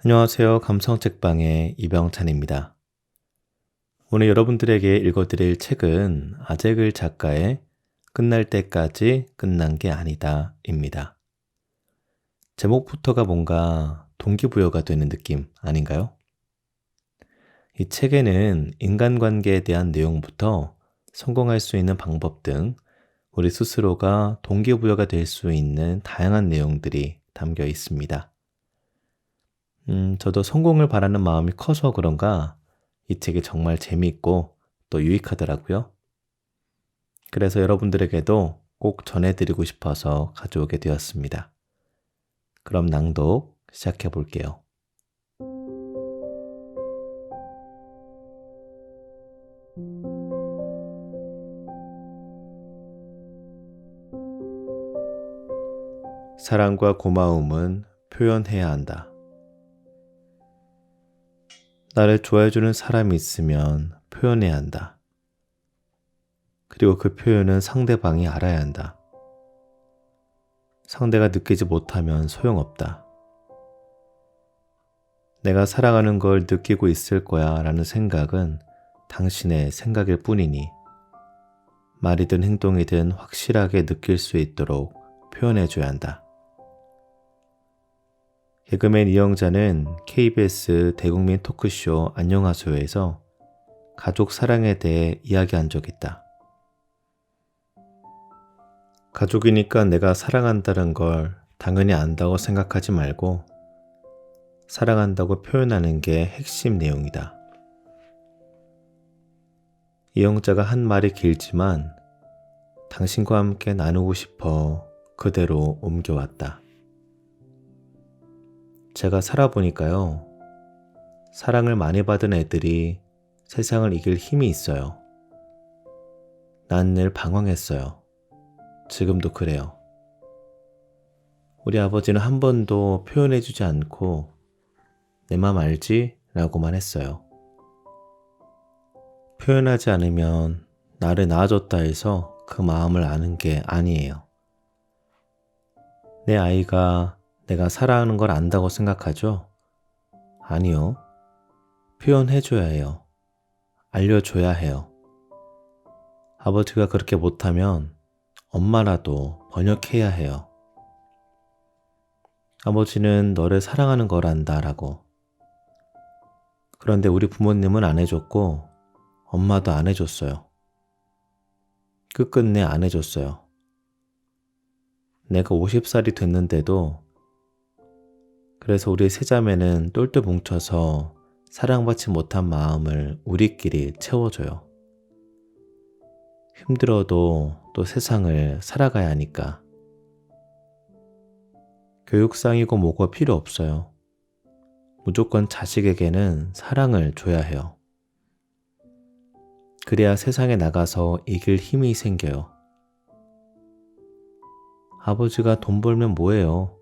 안녕하세요. 감성책방의 이병찬입니다. 오늘 여러분들에게 읽어드릴 책은 아제글 작가의 끝날 때까지 끝난 게 아니다 입니다. 제목부터가 뭔가 동기부여가 되는 느낌 아닌가요? 이 책에는 인간관계에 대한 내용부터 성공할 수 있는 방법 등 우리 스스로가 동기부여가 될 수 있는 다양한 내용들이 담겨 있습니다. 저도 성공을 바라는 마음이 커서 그런가 이 책이 정말 재미있고 또 유익하더라고요. 그래서 여러분들에게도 꼭 전해드리고 싶어서 가져오게 되었습니다. 그럼 낭독 시작해 볼게요. 사랑과 고마움은 표현해야 한다. 나를 좋아해주는 사람이 있으면 표현해야 한다. 그리고 그 표현은 상대방이 알아야 한다. 상대가 느끼지 못하면 소용없다. 내가 사랑하는 걸 느끼고 있을 거야 라는 생각은 당신의 생각일 뿐이니 말이든 행동이든 확실하게 느낄 수 있도록 표현해줘야 한다. 개그맨 이영자는 KBS 대국민 토크쇼 안녕하세요에서 가족 사랑에 대해 이야기한 적이 있다. 가족이니까 내가 사랑한다는 걸 당연히 안다고 생각하지 말고 사랑한다고 표현하는 게 핵심 내용이다. 이영자가 한 말이 길지만 당신과 함께 나누고 싶어 그대로 옮겨왔다. 제가 살아보니까요, 사랑을 많이 받은 애들이 세상을 이길 힘이 있어요. 난 늘 방황했어요. 지금도 그래요. 우리 아버지는 한 번도 표현해주지 않고 내 맘 알지? 라고만 했어요. 표현하지 않으면 나를 낳아줬다 해서 그 마음을 아는 게 아니에요. 내 아이가 내가 사랑하는 걸 안다고 생각하죠? 아니요. 표현해줘야 해요. 알려줘야 해요. 아버지가 그렇게 못하면 엄마라도 번역해야 해요. 아버지는 너를 사랑하는 걸 안다라고. 그런데 우리 부모님은 안 해줬고 엄마도 안 해줬어요. 끝끝내 안 해줬어요. 내가 50살이 됐는데도 그래서 우리 세자매는 똘똘 뭉쳐서 사랑받지 못한 마음을 우리끼리 채워줘요. 힘들어도 또 세상을 살아가야 하니까. 교육상이고 뭐고 필요 없어요. 무조건 자식에게는 사랑을 줘야 해요. 그래야 세상에 나가서 이길 힘이 생겨요. 아버지가 돈 벌면 뭐해요?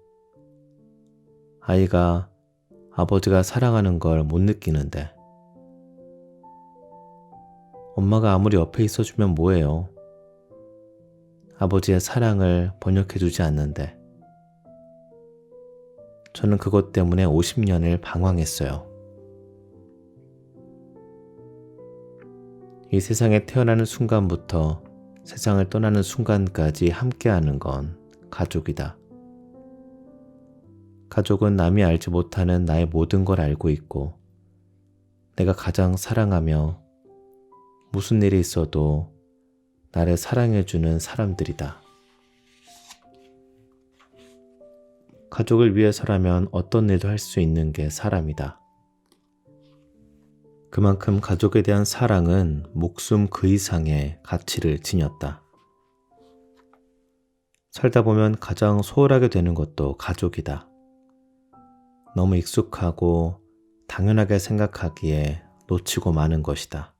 아이가 아버지가 사랑하는 걸 못 느끼는데. 엄마가 아무리 옆에 있어주면 뭐해요? 아버지의 사랑을 번역해주지 않는데. 저는 그것 때문에 50년을 방황했어요. 이 세상에 태어나는 순간부터 세상을 떠나는 순간까지 함께하는 건 가족이다. 가족은 남이 알지 못하는 나의 모든 걸 알고 있고 내가 가장 사랑하며 무슨 일이 있어도 나를 사랑해주는 사람들이다. 가족을 위해서라면 어떤 일도 할 수 있는 게 사람이다. 그만큼 가족에 대한 사랑은 목숨 그 이상의 가치를 지녔다. 살다 보면 가장 소홀하게 되는 것도 가족이다. 너무 익숙하고 당연하게 생각하기에 놓치고 마는 것이다.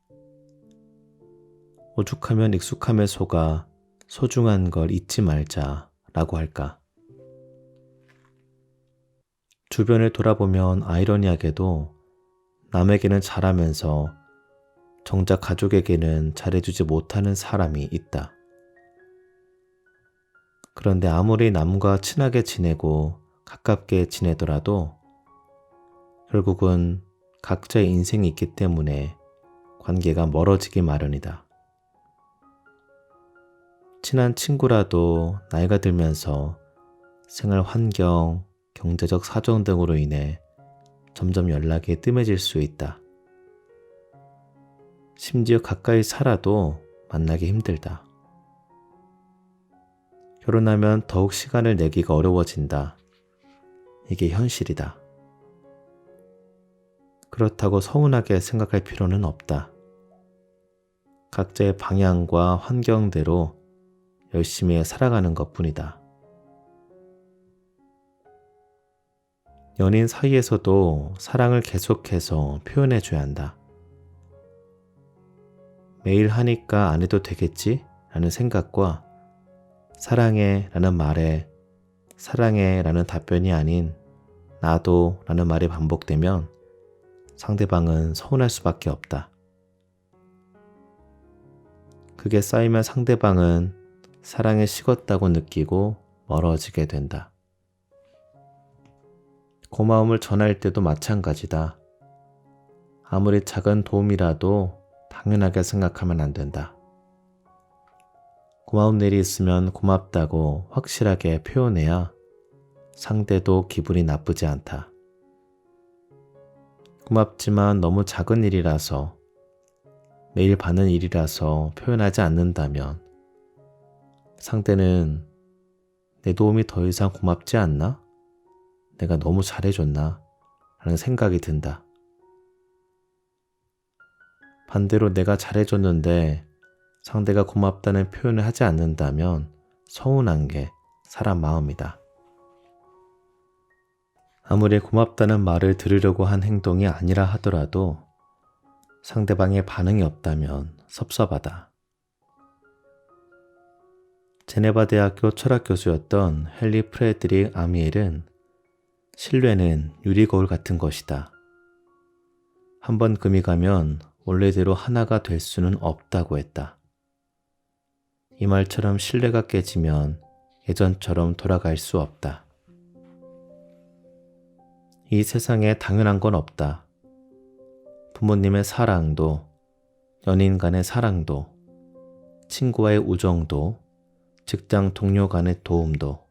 오죽하면 익숙함에 속아 소중한 걸 잊지 말자라고 할까. 주변을 돌아보면 아이러니하게도 남에게는 잘하면서 정작 가족에게는 잘해주지 못하는 사람이 있다. 그런데 아무리 남과 친하게 지내고 가깝게 지내더라도 결국은 각자의 인생이 있기 때문에 관계가 멀어지기 마련이다. 친한 친구라도 나이가 들면서 생활 환경, 경제적 사정 등으로 인해 점점 연락이 뜸해질 수 있다. 심지어 가까이 살아도 만나기 힘들다. 결혼하면 더욱 시간을 내기가 어려워진다. 이게 현실이다. 그렇다고 서운하게 생각할 필요는 없다. 각자의 방향과 환경대로 열심히 살아가는 것뿐이다. 연인 사이에서도 사랑을 계속해서 표현해줘야 한다. 매일 하니까 안 해도 되겠지? 라는 생각과 사랑해 라는 말에 사랑해 라는 답변이 아닌 나도 라는 말이 반복되면 상대방은 서운할 수밖에 없다. 그게 쌓이면 상대방은 사랑에 식었다고 느끼고 멀어지게 된다. 고마움을 전할 때도 마찬가지다. 아무리 작은 도움이라도 당연하게 생각하면 안 된다. 고마운 일이 있으면 고맙다고 확실하게 표현해야 상대도 기분이 나쁘지 않다. 고맙지만 너무 작은 일이라서 매일 받는 일이라서 표현하지 않는다면 상대는 내 도움이 더 이상 고맙지 않나? 내가 너무 잘해줬나? 라는 생각이 든다. 반대로 내가 잘해줬는데 상대가 고맙다는 표현을 하지 않는다면 서운한 게 사람 마음이다. 아무리 고맙다는 말을 들으려고 한 행동이 아니라 하더라도 상대방의 반응이 없다면 섭섭하다. 제네바 대학교 철학 교수였던 헨리 프레드릭 아미엘은 신뢰는 유리거울 같은 것이다. 한번 금이 가면 원래대로 하나가 될 수는 없다고 했다. 이 말처럼 신뢰가 깨지면 예전처럼 돌아갈 수 없다. 이 세상에 당연한 건 없다. 부모님의 사랑도, 연인 간의 사랑도, 친구와의 우정도, 직장 동료 간의 도움도.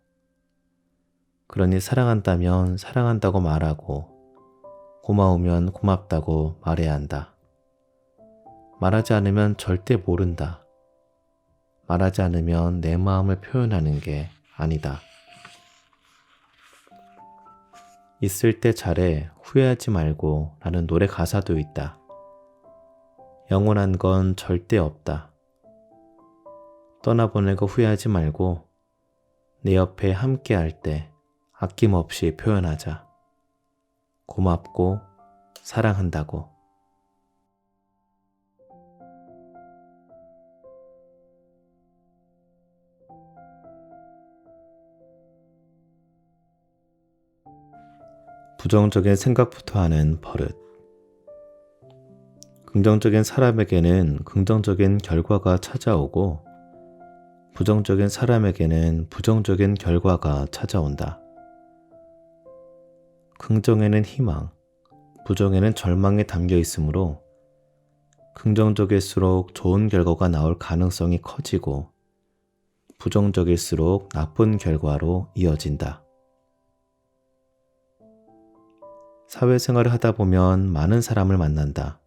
그러니 사랑한다면 사랑한다고 말하고, 고마우면 고맙다고 말해야 한다. 말하지 않으면 절대 모른다. 말하지 않으면 내 마음을 표현하는 게 아니다. 있을 때 잘해 후회하지 말고 라는 노래 가사도 있다. 영원한 건 절대 없다. 떠나보내고 후회하지 말고 내 옆에 함께 할 때 아낌없이 표현하자. 고맙고 사랑한다고. 부정적인 생각부터 하는 버릇. 긍정적인 사람에게는 긍정적인 결과가 찾아오고 부정적인 사람에게는 부정적인 결과가 찾아온다. 긍정에는 희망, 부정에는 절망이 담겨 있으므로 긍정적일수록 좋은 결과가 나올 가능성이 커지고 부정적일수록 나쁜 결과로 이어진다. 사회생활을 하다 보면 많은 사람을 만난다.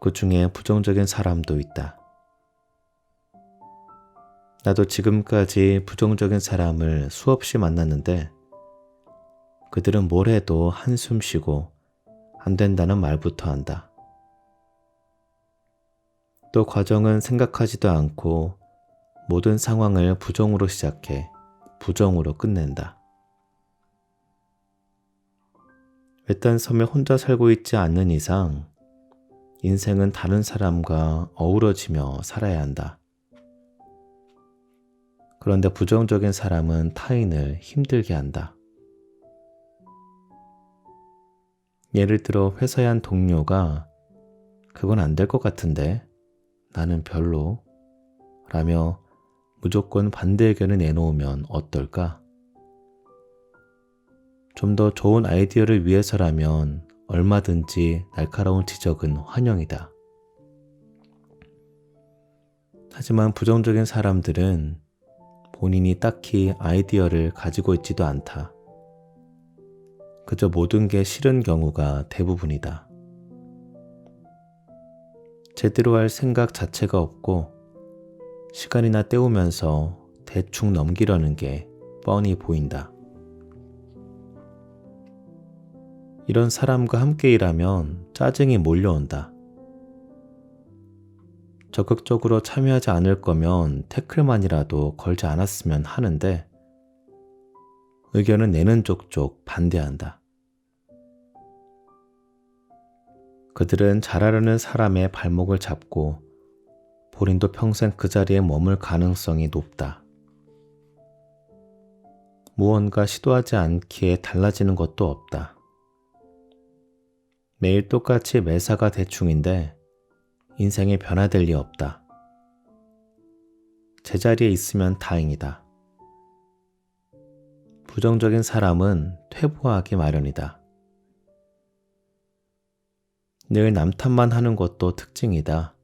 그 중에 부정적인 사람도 있다. 나도 지금까지 부정적인 사람을 수없이 만났는데 그들은 뭘 해도 한숨 쉬고 안 된다는 말부터 한다. 또 과정은 생각하지도 않고 모든 상황을 부정으로 시작해 부정으로 끝낸다. 외딴 섬에 혼자 살고 있지 않는 이상 인생은 다른 사람과 어우러지며 살아야 한다. 그런데 부정적인 사람은 타인을 힘들게 한다. 예를 들어 회사의 한 동료가 그건 안 될 것 같은데 나는 별로 라며 무조건 반대 의견을 내놓으면 어떨까? 좀 더 좋은 아이디어를 위해서라면 얼마든지 날카로운 지적은 환영이다. 하지만 부정적인 사람들은 본인이 딱히 아이디어를 가지고 있지도 않다. 그저 모든 게 싫은 경우가 대부분이다. 제대로 할 생각 자체가 없고 시간이나 때우면서 대충 넘기려는 게 뻔히 보인다. 이런 사람과 함께 일하면 짜증이 몰려온다. 적극적으로 참여하지 않을 거면 태클만이라도 걸지 않았으면 하는데 의견은 내는 족족 반대한다. 그들은 잘하려는 사람의 발목을 잡고 본인도 평생 그 자리에 머물 가능성이 높다. 무언가 시도하지 않기에 달라지는 것도 없다. 매일 똑같이 매사가 대충인데 인생에 변화될 리 없다. 제자리에 있으면 다행이다. 부정적인 사람은 퇴보하기 마련이다. 늘 남 탓만 하는 것도 특징이다.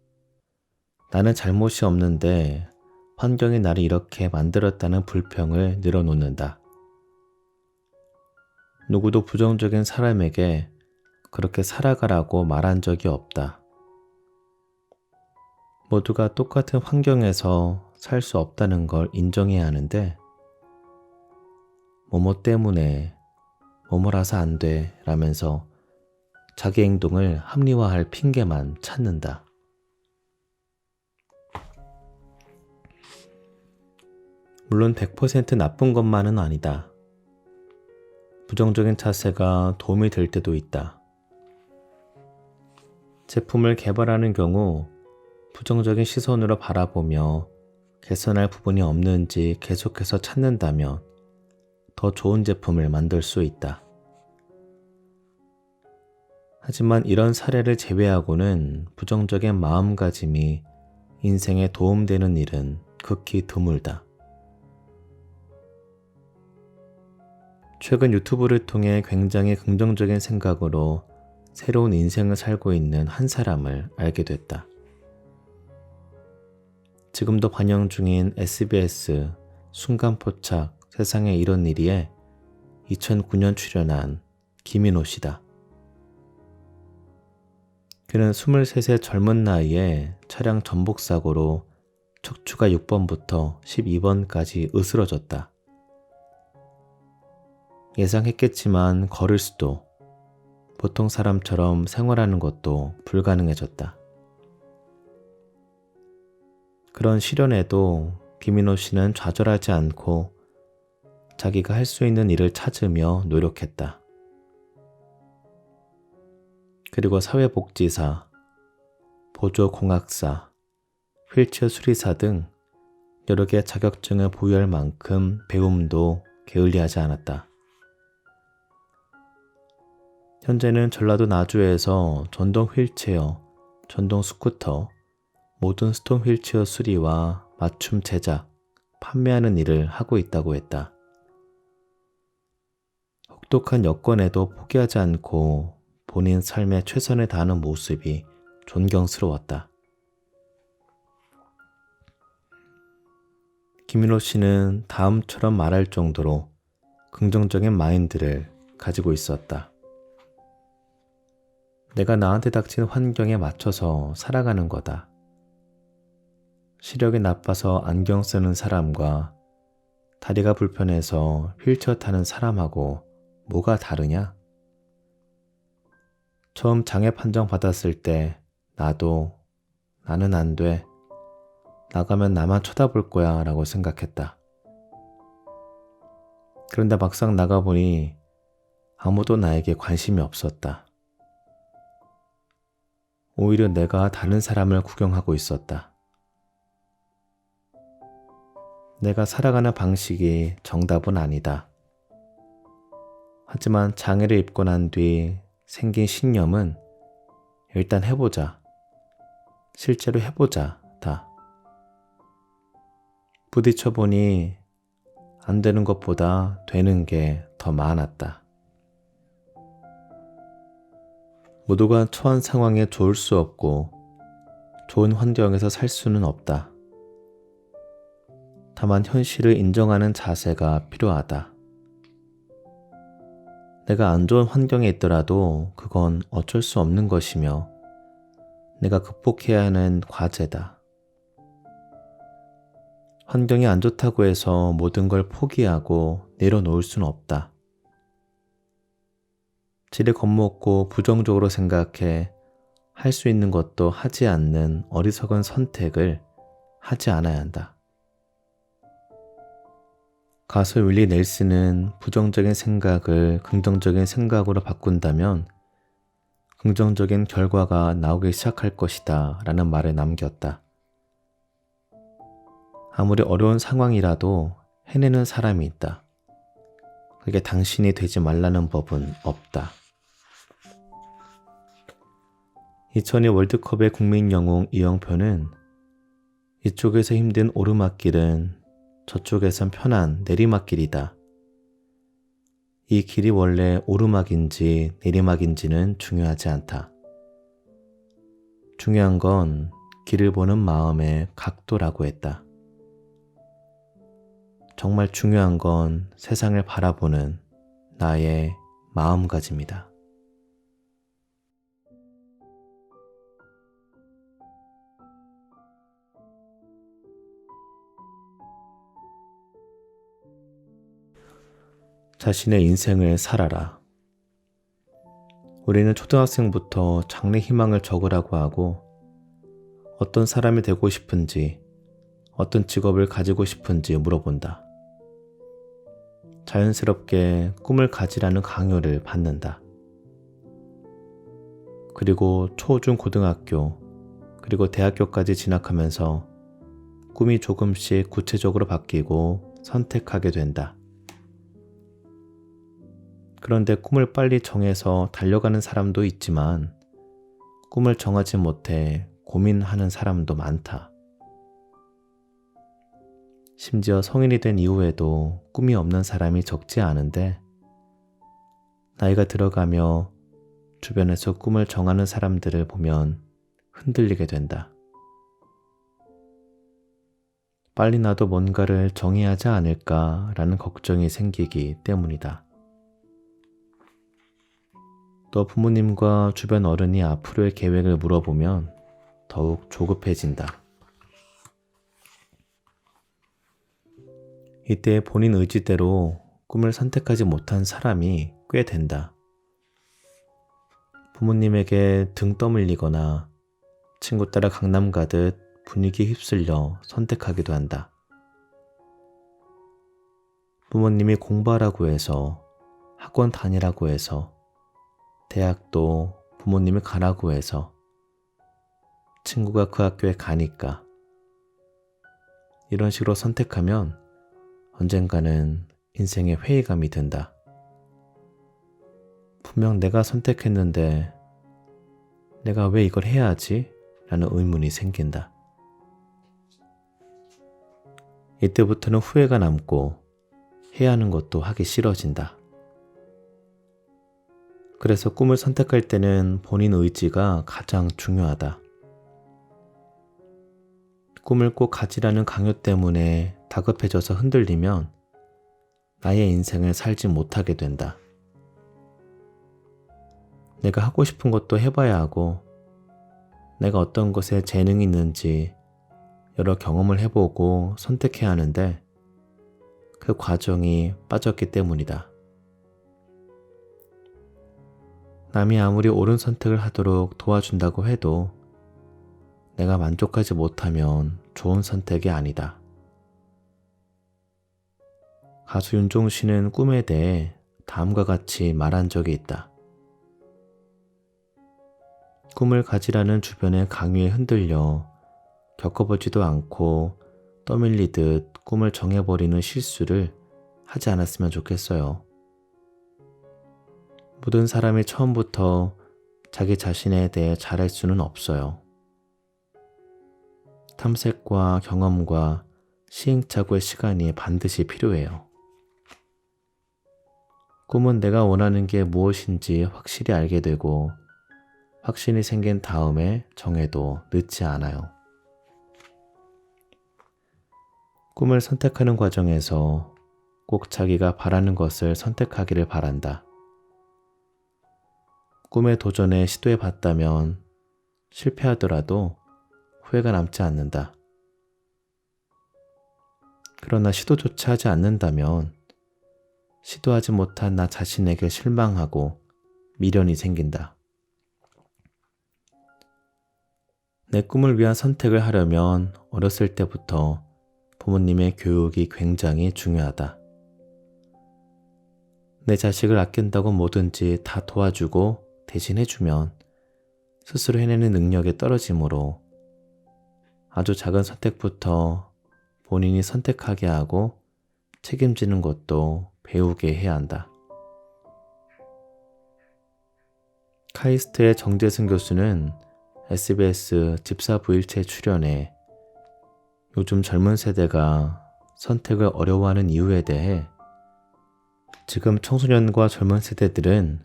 나는 잘못이 없는데 환경이 나를 이렇게 만들었다는 불평을 늘어놓는다. 누구도 부정적인 사람에게 그렇게 살아가라고 말한 적이 없다. 모두가 똑같은 환경에서 살 수 없다는 걸 인정해야 하는데 뭐뭐 때문에 뭐뭐라서 안 돼 라면서 자기 행동을 합리화할 핑계만 찾는다. 물론 100% 나쁜 것만은 아니다. 부정적인 자세가 도움이 될 때도 있다. 제품을 개발하는 경우 부정적인 시선으로 바라보며 개선할 부분이 없는지 계속해서 찾는다면 더 좋은 제품을 만들 수 있다. 하지만 이런 사례를 제외하고는 부정적인 마음가짐이 인생에 도움되는 일은 극히 드물다. 최근 유튜브를 통해 굉장히 긍정적인 생각으로 새로운 인생을 살고 있는 한 사람을 알게 됐다. 지금도 반영 중인 SBS 순간포착 세상에 이런 일이에 2009년 출연한 김인호 씨다. 그는 23세 젊은 나이에 차량 전복 사고로 척추가 6번부터 12번까지 으스러졌다. 예상했겠지만 걸을 수도 보통 사람처럼 생활하는 것도 불가능해졌다. 그런 시련에도 김인호 씨는 좌절하지 않고 자기가 할 수 있는 일을 찾으며 노력했다. 그리고 사회복지사, 보조공학사, 휠체어 수리사 등 여러 개의 자격증을 보유할 만큼 배움도 게을리하지 않았다. 현재는 전라도 나주에서 전동 휠체어, 전동 스쿠터, 모든 스톤 휠체어 수리와 맞춤 제작, 판매하는 일을 하고 있다고 했다. 혹독한 여건에도 포기하지 않고 본인 삶에 최선을 다하는 모습이 존경스러웠다. 김인호 씨는 다음처럼 말할 정도로 긍정적인 마인드를 가지고 있었다. 내가 나한테 닥친 환경에 맞춰서 살아가는 거다. 시력이 나빠서 안경 쓰는 사람과 다리가 불편해서 휠체어 타는 사람하고 뭐가 다르냐? 처음 장애 판정 받았을 때 나는 안 돼. 나가면 나만 쳐다볼 거야 라고 생각했다. 그런데 막상 나가보니 아무도 나에게 관심이 없었다. 오히려 내가 다른 사람을 구경하고 있었다. 내가 살아가는 방식이 정답은 아니다. 하지만 장애를 입고 난 뒤 생긴 신념은 일단 해보자. 실제로 해보자. 다. 부딪혀보니 안 되는 것보다 되는 게 더 많았다. 모두가 처한 상황에 좋을 수 없고 좋은 환경에서 살 수는 없다. 다만 현실을 인정하는 자세가 필요하다. 내가 안 좋은 환경에 있더라도 그건 어쩔 수 없는 것이며 내가 극복해야 하는 과제다. 환경이 안 좋다고 해서 모든 걸 포기하고 내려놓을 수는 없다. 지레 겁먹고 부정적으로 생각해 할 수 있는 것도 하지 않는 어리석은 선택을 하지 않아야 한다. 가수 윌리 넬슨은 부정적인 생각을 긍정적인 생각으로 바꾼다면 긍정적인 결과가 나오기 시작할 것이다 라는 말을 남겼다. 아무리 어려운 상황이라도 해내는 사람이 있다. 그게 당신이 되지 말라는 법은 없다. 2002 월드컵의 국민 영웅 이영표는 이쪽에서 힘든 오르막길은 저쪽에선 편한 내리막길이다. 이 길이 원래 오르막인지 내리막인지는 중요하지 않다. 중요한 건 길을 보는 마음의 각도라고 했다. 정말 중요한 건 세상을 바라보는 나의 마음가짐이다. 자신의 인생을 살아라. 우리는 초등학생부터 장래 희망을 적으라고 하고 어떤 사람이 되고 싶은지, 어떤 직업을 가지고 싶은지 물어본다. 자연스럽게 꿈을 가지라는 강요를 받는다. 그리고 초, 중, 고등학교, 그리고 대학교까지 진학하면서 꿈이 조금씩 구체적으로 바뀌고 선택하게 된다. 그런데 꿈을 빨리 정해서 달려가는 사람도 있지만 꿈을 정하지 못해 고민하는 사람도 많다. 심지어 성인이 된 이후에도 꿈이 없는 사람이 적지 않은데 나이가 들어가며 주변에서 꿈을 정하는 사람들을 보면 흔들리게 된다. 빨리 나도 뭔가를 정해야 하지 않을까라는 걱정이 생기기 때문이다. 또 부모님과 주변 어른이 앞으로의 계획을 물어보면 더욱 조급해진다. 이때 본인 의지대로 꿈을 선택하지 못한 사람이 꽤 된다. 부모님에게 등 떠밀리거나 친구 따라 강남 가듯 분위기에 휩쓸려 선택하기도 한다. 부모님이 공부하라고 해서, 학원 다니라고 해서, 대학도 부모님이 가라고 해서, 친구가 그 학교에 가니까 이런 식으로 선택하면 언젠가는 인생에 회의감이 든다. 분명 내가 선택했는데 내가 왜 이걸 해야 하지? 라는 의문이 생긴다. 이때부터는 후회가 남고 해야 하는 것도 하기 싫어진다. 그래서 꿈을 선택할 때는 본인 의지가 가장 중요하다. 꿈을 꼭 가지라는 강요 때문에 다급해져서 흔들리면 나의 인생을 살지 못하게 된다. 내가 하고 싶은 것도 해봐야 하고 내가 어떤 것에 재능이 있는지 여러 경험을 해보고 선택해야 하는데 그 과정이 빠졌기 때문이다. 남이 아무리 옳은 선택을 하도록 도와준다고 해도 내가 만족하지 못하면 좋은 선택이 아니다. 가수 윤종신은 꿈에 대해 다음과 같이 말한 적이 있다. 꿈을 가지라는 주변의 강요에 흔들려 겪어보지도 않고 떠밀리듯 꿈을 정해버리는 실수를 하지 않았으면 좋겠어요. 모든 사람이 처음부터 자기 자신에 대해 잘할 수는 없어요. 탐색과 경험과 시행착오의 시간이 반드시 필요해요. 꿈은 내가 원하는 게 무엇인지 확실히 알게 되고 확신이 생긴 다음에 정해도 늦지 않아요. 꿈을 선택하는 과정에서 꼭 자기가 바라는 것을 선택하기를 바란다. 꿈의 도전에 시도해 봤다면 실패하더라도 후회가 남지 않는다. 그러나 시도조차 하지 않는다면 시도하지 못한 나 자신에게 실망하고 미련이 생긴다. 내 꿈을 위한 선택을 하려면 어렸을 때부터 부모님의 교육이 굉장히 중요하다. 내 자식을 아낀다고 뭐든지 다 도와주고 대신해주면 스스로 해내는 능력이 떨어지므로 아주 작은 선택부터 본인이 선택하게 하고 책임지는 것도 배우게 해야 한다. 카이스트의 정재승 교수는 SBS 집사부일체 출연해 요즘 젊은 세대가 선택을 어려워하는 이유에 대해 지금 청소년과 젊은 세대들은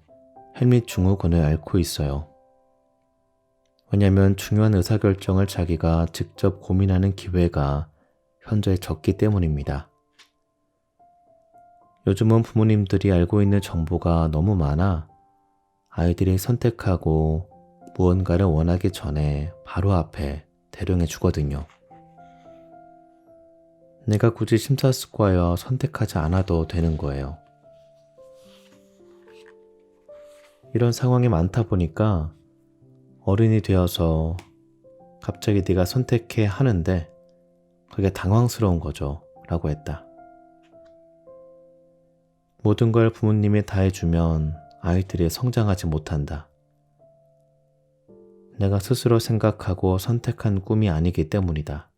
헬밋 증후군을 앓고 있어요. 왜냐하면 중요한 의사결정을 자기가 직접 고민하는 기회가 현재 적기 때문입니다. 요즘은 부모님들이 알고 있는 정보가 너무 많아 아이들이 선택하고 무언가를 원하기 전에 바로 앞에 대령해 주거든요. 내가 굳이 심사숙고하여 선택하지 않아도 되는 거예요. 이런 상황이 많다 보니까 어른이 되어서 갑자기 네가 선택해 하는데 그게 당황스러운 거죠 라고 했다. 모든 걸 부모님이 다 해주면 아이들이 성장하지 못한다. 내가 스스로 생각하고 선택한 꿈이 아니기 때문이다.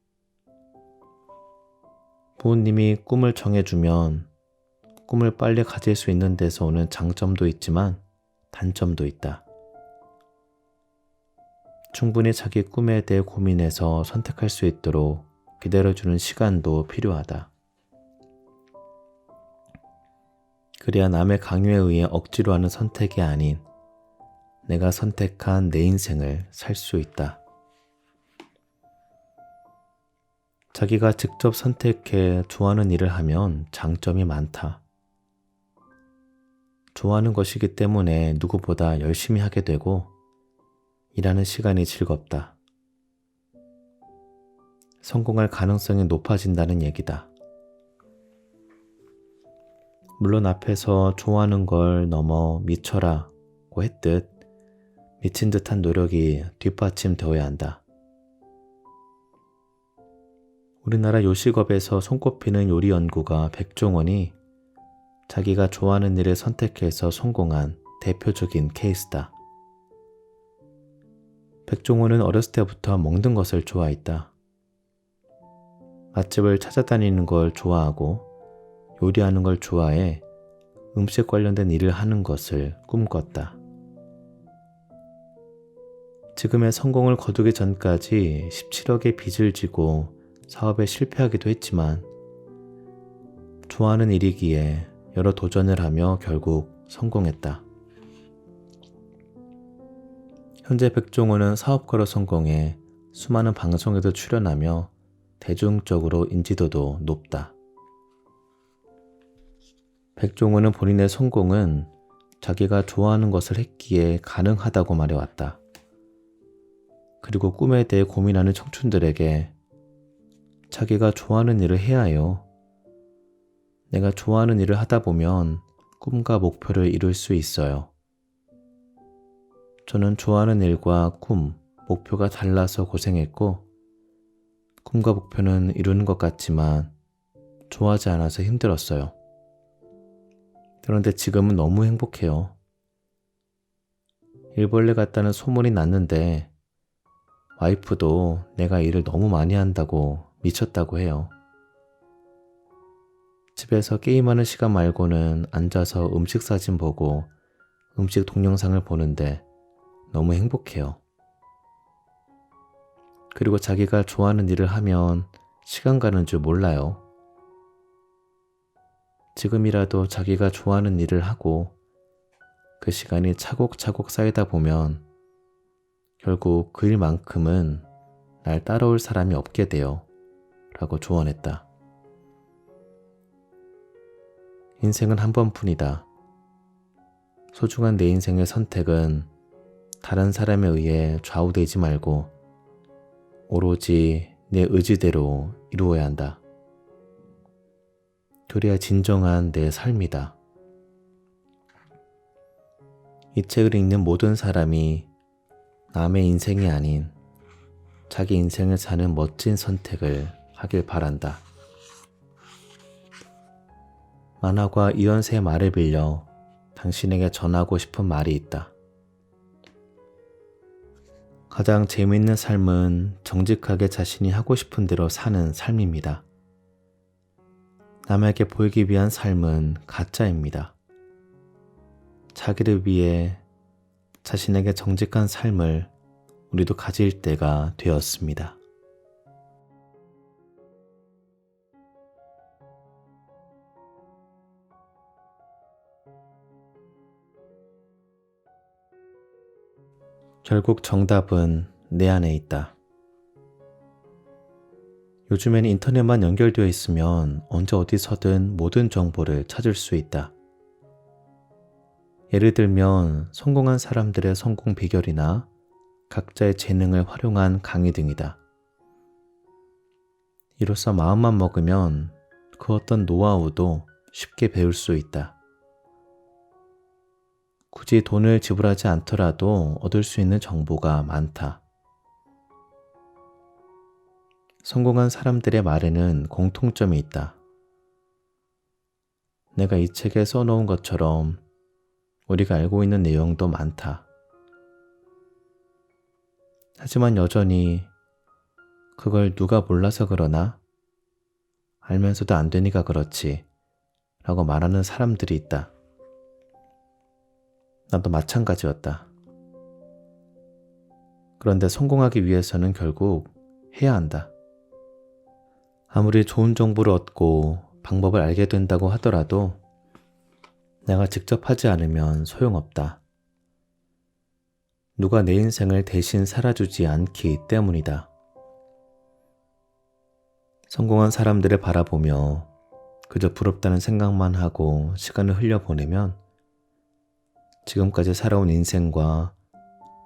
부모님이 꿈을 정해주면 꿈을 빨리 가질 수 있는 데서 오는 장점도 있지만 단점도 있다. 충분히 자기 꿈에 대해 고민해서 선택할 수 있도록 기다려주는 시간도 필요하다. 그래야 남의 강요에 의해 억지로 하는 선택이 아닌 내가 선택한 내 인생을 살 수 있다. 자기가 직접 선택해 좋아하는 일을 하면 장점이 많다. 좋아하는 것이기 때문에 누구보다 열심히 하게 되고 일하는 시간이 즐겁다. 성공할 가능성이 높아진다는 얘기다. 물론 앞에서 좋아하는 걸 넘어 미쳐라고 했듯 미친 듯한 노력이 뒷받침되어야 한다. 우리나라 요식업에서 손꼽히는 요리 연구가 백종원이 자기가 좋아하는 일을 선택해서 성공한 대표적인 케이스다. 백종원은 어렸을 때부터 먹는 것을 좋아했다. 맛집을 찾아다니는 걸 좋아하고 요리하는 걸 좋아해 음식 관련된 일을 하는 것을 꿈꿨다. 지금의 성공을 거두기 전까지 17억의 빚을 지고 사업에 실패하기도 했지만 좋아하는 일이기에 여러 도전을 하며 결국 성공했다. 현재 백종원은 사업가로 성공해 수많은 방송에도 출연하며 대중적으로 인지도도 높다. 백종원은 본인의 성공은 자기가 좋아하는 것을 했기에 가능하다고 말해왔다. 그리고 꿈에 대해 고민하는 청춘들에게 자기가 좋아하는 일을 해야 해요. 내가 좋아하는 일을 하다 보면 꿈과 목표를 이룰 수 있어요. 저는 좋아하는 일과 꿈, 목표가 달라서 고생했고 꿈과 목표는 이루는 것 같지만 좋아하지 않아서 힘들었어요. 그런데 지금은 너무 행복해요. 일벌레 같다는 소문이 났는데 와이프도 내가 일을 너무 많이 한다고 미쳤다고 해요. 집에서 게임하는 시간 말고는 앉아서 음식 사진 보고 음식 동영상을 보는데 너무 행복해요. 그리고 자기가 좋아하는 일을 하면 시간 가는 줄 몰라요. 지금이라도 자기가 좋아하는 일을 하고 그 시간이 차곡차곡 쌓이다 보면 결국 그 일만큼은 날 따라올 사람이 없게 돼요. 라고 조언했다. 인생은 한 번뿐이다. 소중한 내 인생의 선택은 다른 사람에 의해 좌우되지 말고 오로지 내 의지대로 이루어야 한다. 그래야 진정한 내 삶이다. 이 책을 읽는 모든 사람이 남의 인생이 아닌 자기 인생을 사는 멋진 선택을 하길 바란다. 만화가 이연세의 말을 빌려 당신에게 전하고 싶은 말이 있다. 가장 재미있는 삶은 정직하게 자신이 하고 싶은 대로 사는 삶입니다. 남에게 보이기 위한 삶은 가짜입니다. 자기를 위해 자신에게 정직한 삶을 우리도 가질 때가 되었습니다. 결국 정답은 내 안에 있다. 요즘엔 인터넷만 연결되어 있으면 언제 어디서든 모든 정보를 찾을 수 있다. 예를 들면 성공한 사람들의 성공 비결이나 각자의 재능을 활용한 강의 등이다. 이로써 마음만 먹으면 그 어떤 노하우도 쉽게 배울 수 있다. 굳이 돈을 지불하지 않더라도 얻을 수 있는 정보가 많다. 성공한 사람들의 말에는 공통점이 있다. 내가 이 책에 써놓은 것처럼 우리가 알고 있는 내용도 많다. 하지만 여전히 그걸 누가 몰라서 그러나 알면서도 안 되니까 그렇지 라고 말하는 사람들이 있다. 나도 마찬가지였다. 그런데 성공하기 위해서는 결국 해야 한다. 아무리 좋은 정보를 얻고 방법을 알게 된다고 하더라도 내가 직접 하지 않으면 소용없다. 누가 내 인생을 대신 살아주지 않기 때문이다. 성공한 사람들을 바라보며 그저 부럽다는 생각만 하고 시간을 흘려보내면 지금까지 살아온 인생과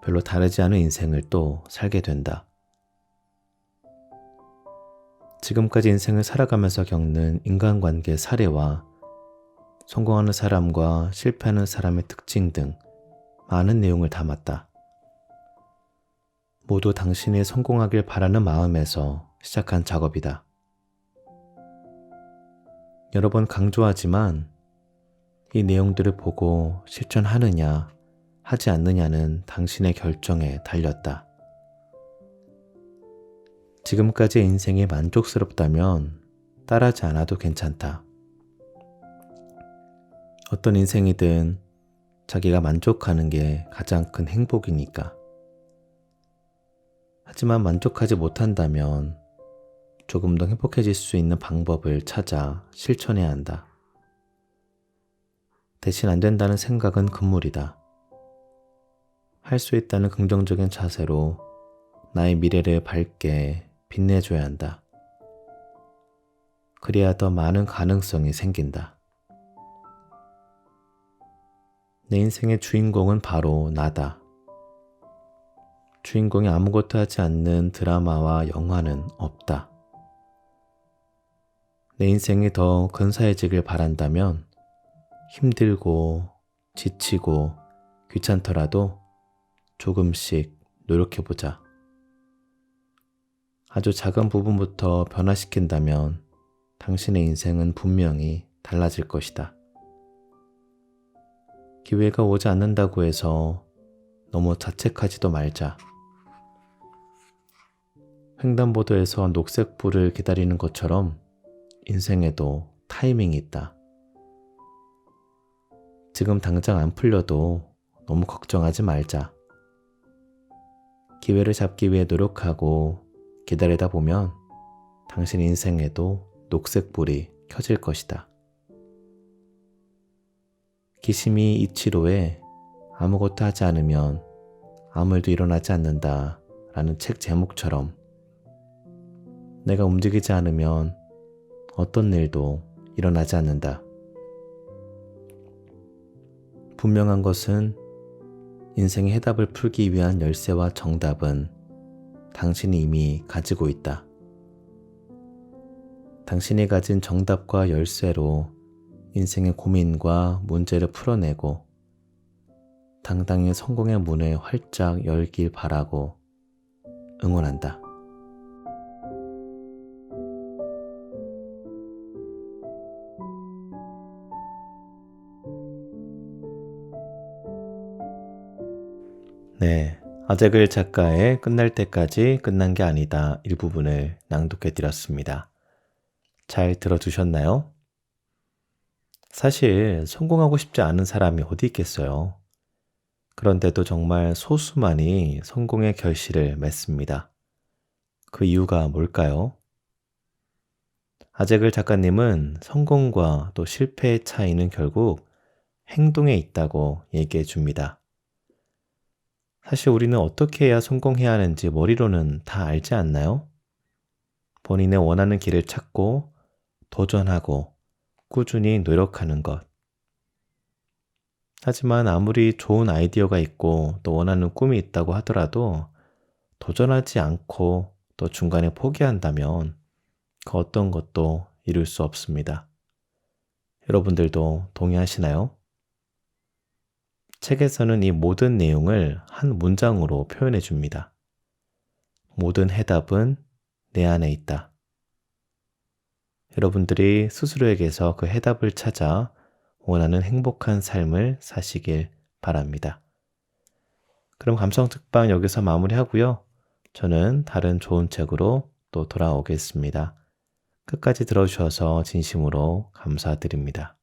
별로 다르지 않은 인생을 또 살게 된다. 지금까지 인생을 살아가면서 겪는 인간관계 사례와 성공하는 사람과 실패하는 사람의 특징 등 많은 내용을 담았다. 모두 당신이 성공하길 바라는 마음에서 시작한 작업이다. 여러 번 강조하지만 이 내용들을 보고 실천하느냐 하지 않느냐는 당신의 결정에 달렸다. 지금까지의 인생이 만족스럽다면 따라하지 않아도 괜찮다. 어떤 인생이든 자기가 만족하는 게 가장 큰 행복이니까. 하지만 만족하지 못한다면 조금 더 행복해질 수 있는 방법을 찾아 실천해야 한다. 대신 안 된다는 생각은 금물이다. 할 수 있다는 긍정적인 자세로 나의 미래를 밝게 빛내줘야 한다. 그래야 더 많은 가능성이 생긴다. 내 인생의 주인공은 바로 나다. 주인공이 아무것도 하지 않는 드라마와 영화는 없다. 내 인생이 더 근사해지길 바란다면 힘들고 지치고 귀찮더라도 조금씩 노력해보자. 아주 작은 부분부터 변화시킨다면 당신의 인생은 분명히 달라질 것이다. 기회가 오지 않는다고 해서 너무 자책하지도 말자. 횡단보도에서 녹색불을 기다리는 것처럼 인생에도 타이밍이 있다. 지금 당장 안 풀려도 너무 걱정하지 말자. 기회를 잡기 위해 노력하고 기다리다 보면 당신 인생에도 녹색불이 켜질 것이다. 기시미 이치로의 아무것도 하지 않으면 아무 일도 일어나지 않는다 라는 책 제목처럼 내가 움직이지 않으면 어떤 일도 일어나지 않는다. 분명한 것은 인생의 해답을 풀기 위한 열쇠와 정답은 당신이 이미 가지고 있다. 당신이 가진 정답과 열쇠로 인생의 고민과 문제를 풀어내고 당당히 성공의 문을 활짝 열길 바라고 응원한다. 네, 아재글 작가의 끝날 때까지 끝난 게 아니다 일부분을 낭독해 드렸습니다. 잘 들어두셨나요? 사실 성공하고 싶지 않은 사람이 어디 있겠어요. 그런데도 정말 소수만이 성공의 결실을 맺습니다. 그 이유가 뭘까요? 아재글 작가님은 성공과 또 실패의 차이는 결국 행동에 있다고 얘기해 줍니다. 사실 우리는 어떻게 해야 성공해야 하는지 머리로는 다 알지 않나요? 본인의 원하는 길을 찾고 도전하고 꾸준히 노력하는 것. 하지만 아무리 좋은 아이디어가 있고 또 원하는 꿈이 있다고 하더라도 도전하지 않고 또 중간에 포기한다면 그 어떤 것도 이룰 수 없습니다. 여러분들도 동의하시나요? 책에서는 이 모든 내용을 한 문장으로 표현해 줍니다. 모든 해답은 내 안에 있다. 여러분들이 스스로에게서 그 해답을 찾아 원하는 행복한 삶을 사시길 바랍니다. 그럼 감성특방 여기서 마무리하고요. 저는 다른 좋은 책으로 또 돌아오겠습니다. 끝까지 들어주셔서 진심으로 감사드립니다.